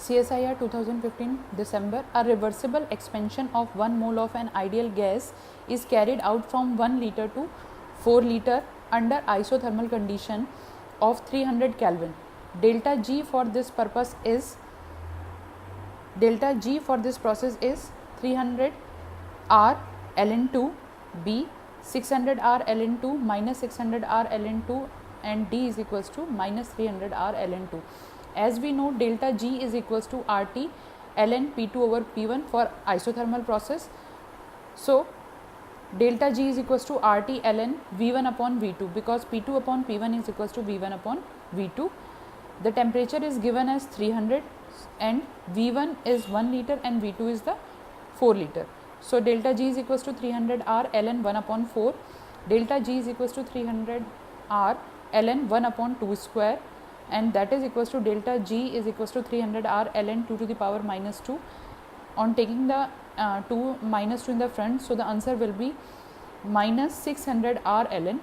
CSIR 2015 December, a reversible expansion of 1 mole of an ideal gas is carried out from 1 liter to 4 liter under isothermal condition of 300 Kelvin. Delta G for this process is 300 R ln2, B 600 R ln2 minus 600 R ln2, and D is equals to minus 300 R ln2. As we know, delta G is equals to RT ln P2 over P1 for isothermal process. So delta G is equals to RT ln V1 upon V2, because P2 upon P1 is equals to V1 upon V2. The temperature is given as 300 and V1 is 1 liter and V2 is the 4 liter. So delta G is equals to 300 R ln 1 upon 4. Delta G is equals to 300 R ln 1 upon 2 square, and that is equals to delta G is equals to 300 R ln 2 to the power minus 2. On taking the 2 minus 2 in the front, so the answer will be minus 600 R ln